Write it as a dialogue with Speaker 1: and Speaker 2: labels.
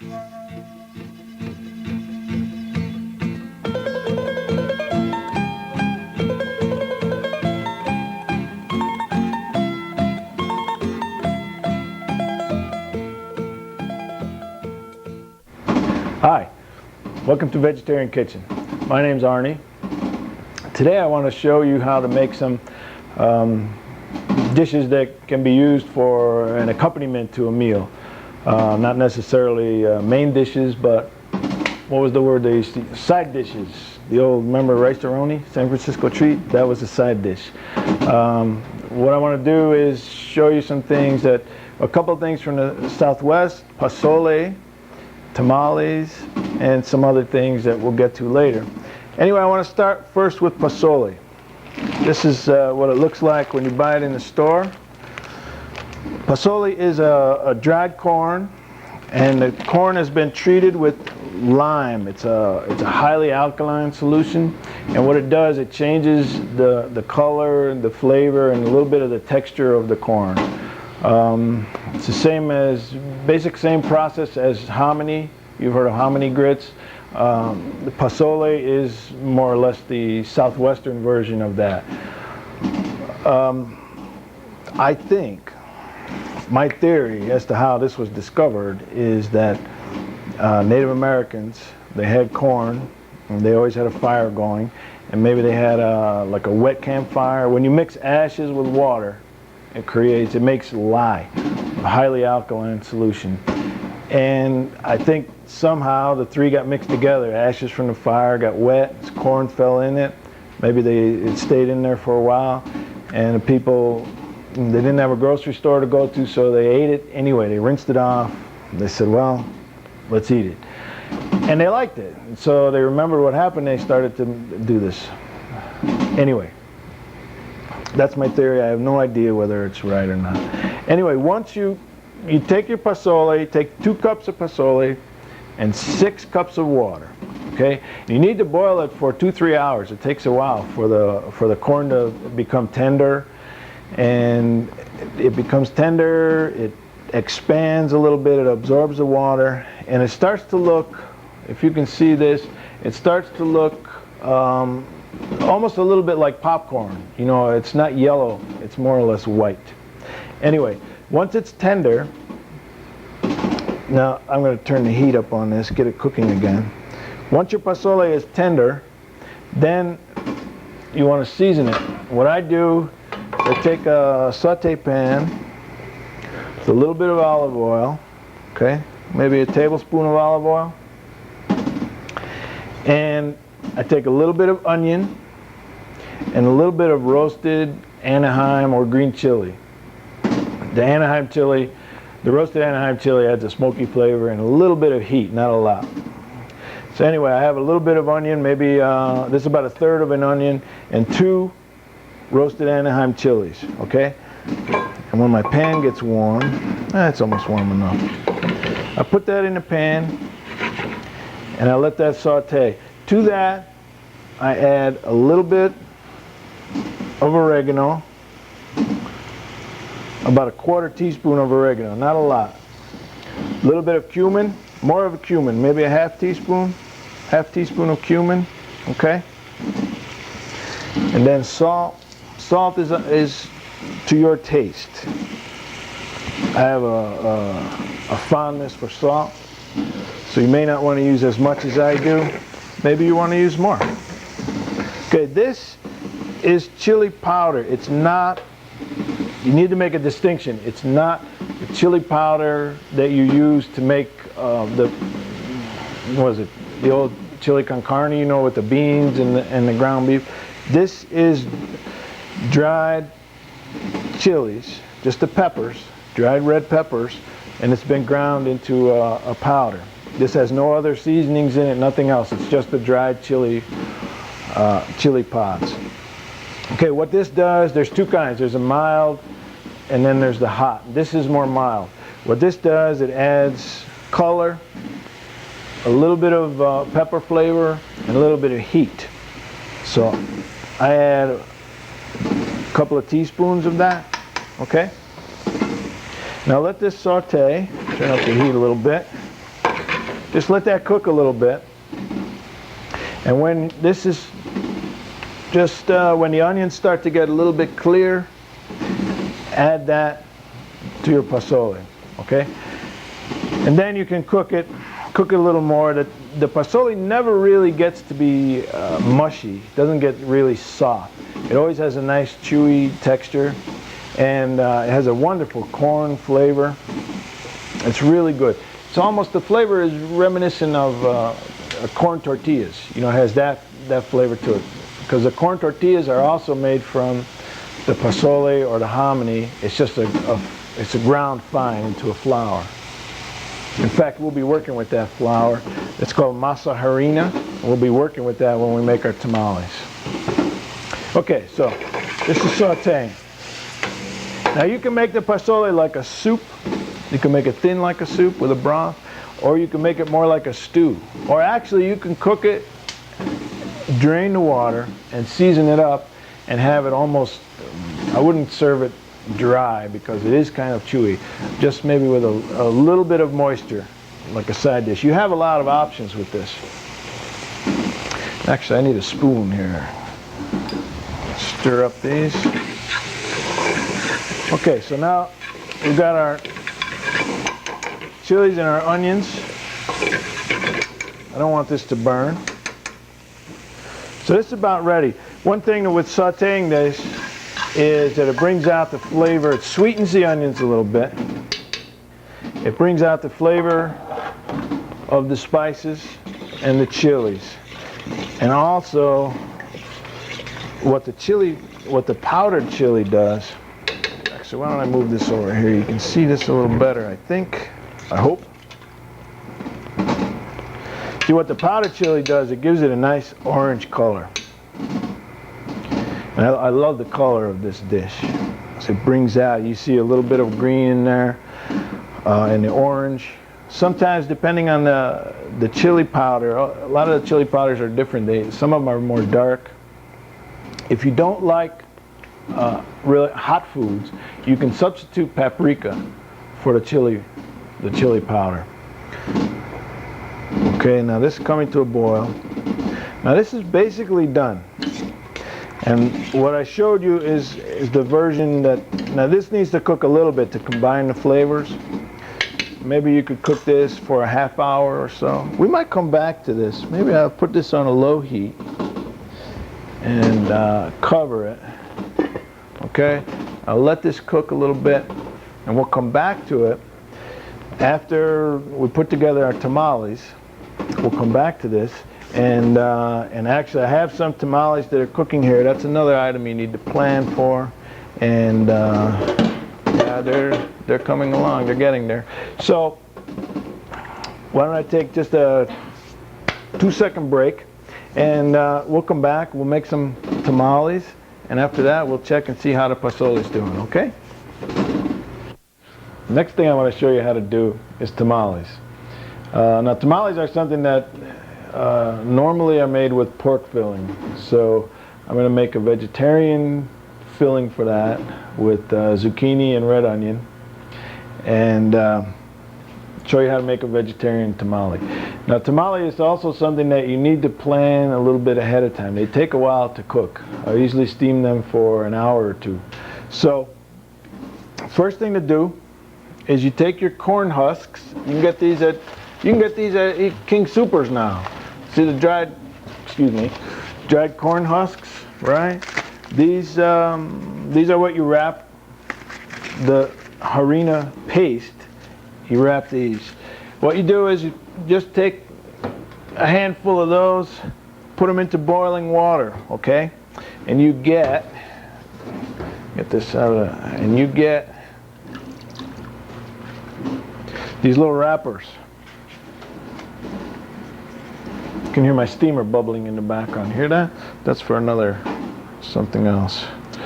Speaker 1: Hi, welcome to Vegetarian Kitchen. My name's Arnie. Today I want to show you how to make some dishes that can be used for an accompaniment to a meal. Not necessarily main dishes, but what was the word they used to use? Side dishes. The old, remember rice-a-roni, San Francisco treat? That was a side dish. What I want to do is show you some things that, a couple of things from the Southwest, pozole, tamales, and some other things that we'll get to later. Anyway, I want to start first with pozole. This is what it looks like when you buy it in the store. Pozole is a dried corn, and the corn has been treated with lime. It's a highly alkaline solution, and what it does, it changes the color, the flavor, and a little bit of the texture of the corn. It's the same as, same process as hominy. You've heard of hominy grits. The pozole is more or less the southwestern version of that. I think, my theory as to how this was discovered is that Native Americans, they had corn, and they always had a fire going, and maybe they had like a wet campfire. When you mix ashes with water, it makes lye, a highly alkaline solution. And I think somehow the three got mixed together. Ashes from the fire got wet, corn fell in it. Maybe it stayed in there for a while, and the people, they didn't have a grocery store to go to, so they ate it anyway. They rinsed it off. They said, well, let's eat it. And they liked it. And so they remembered what happened. They started to do this. Anyway, that's my theory. I have no idea whether it's right or not. Anyway, once you take your pozole, take 2 cups of pozole and 6 cups of water. Okay, you need to boil it for 2-3 hours. It takes a while for the corn to become tender, and it becomes tender. It expands a little bit. It absorbs the water, and it starts to look, if you can see this, it starts to look almost a little bit like popcorn. You know, it's not yellow, it's more or less white. Anyway, once it's tender, now I'm going to turn the heat up on this, get it cooking again. Once your pozole is tender, then you want to season it. What I do, I take a saute pan with a little bit of olive oil, okay, maybe a tablespoon of olive oil, and I take a little bit of onion and a little bit of roasted Anaheim or green chili. The Anaheim chili, the roasted Anaheim chili adds a smoky flavor and a little bit of heat, not a lot. So anyway, I have a little bit of onion, maybe this is about 1/3 of an onion, and 2 roasted Anaheim chilies, okay? And when my pan gets warm, it's almost warm enough. I put that in the pan and I let that saute. To that, I add a little bit of oregano, about 1/4 teaspoon of oregano, not a lot. A little bit of cumin, more of a cumin, maybe a half teaspoon of cumin, okay? And then salt. Salt is to your taste. I have a fondness for salt, so you may not want to use as much as I do. Maybe you want to use more. Okay, this is chili powder. It's not, you need to make a distinction. It's not the chili powder that you use to make the old chili con carne, you know, with the beans and the ground beef. This is dried chilies, just the peppers, dried red peppers, and it's been ground into a powder. This has no other seasonings in it, nothing else. It's just the dried chili pods. Okay, what this does, there's 2 kinds. There's a mild and then there's the hot. This is more mild. What this does, it adds color, a little bit of pepper flavor, and a little bit of heat. So I add a couple of teaspoons of that, okay? Now let this saute, turn up the heat a little bit. just let that cook a little bit. And when this is just when the onions start to get a little bit clear, add that to your pozole, okay? And then you can cook it a little more. The pozole never really gets to be mushy. It doesn't get really soft. It always has a nice chewy texture, and it has a wonderful corn flavor. It's really good. It's almost, the flavor is reminiscent of corn tortillas. You know, it has that flavor to it. Because the corn tortillas are also made from the pozole or the hominy. It's just it's a ground fine into a flour. In fact, we'll be working with that flour. It's called masa harina. We'll be working with that when we make our tamales. Okay, so this is sauteing. Now you can make the pozole like a soup. You can make it thin like a soup with a broth, or you can make it more like a stew. Or actually you can cook it, drain the water, and season it up and have it almost, I wouldn't serve it dry because it is kind of chewy, just maybe with a little bit of moisture, like a side dish. You have a lot of options with this. Actually, I need a spoon here. Stir up these. Okay, so now we've got our chilies and our onions. I don't want this to burn. So this is about ready. One thing with sauteing this is that it brings out the flavor. It sweetens the onions a little bit. It brings out the flavor of the spices and the chilies. And also what the powdered chili does. Actually, why don't I move this over here? You can see this a little better, I think. I hope. See, what the powdered chili does, it gives it a nice orange color. And I love the color of this dish. So it brings out, you see a little bit of green in there, and the orange. Sometimes, depending on the chili powder, a lot of the chili powders are different. Some of them are more dark. If you don't like really hot foods, you can substitute paprika for the chili powder. Okay, now this is coming to a boil. Now this is basically done. And what I showed you is the version that, now this needs to cook a little bit to combine the flavors. Maybe you could cook this for a half hour or so. We might come back to this. Maybe I'll put this on a low heat and cover it. Okay, I'll let this cook a little bit and we'll come back to it after we put together our tamales. We'll come back to this, and actually I have some tamales that are cooking here. That's another item you need to plan for, and yeah, they're coming along. They're getting there. So why don't I take just a 2-second break, and we'll come back. We'll make some tamales, and after that we'll check and see how the pozole is doing. Okay. Next thing I want to show you how to do is tamales. Now tamales are something that normally are made with pork filling. So I'm going to make a vegetarian filling for that with zucchini and red onion, and show you how to make a vegetarian tamale. Now tamale is also something that you need to plan a little bit ahead of time. They take a while to cook. I usually steam them for an hour or two. So first thing to do is you take your corn husks. You can get these at King Soopers now. See the dried corn husks, right? These are what you wrap the harina paste. You wrap these. What you do is you just take a handful of those, put them into boiling water, okay? And you get this out of the, and you get these little wrappers. You can hear my steamer bubbling in the background. Hear that? That's for another something else.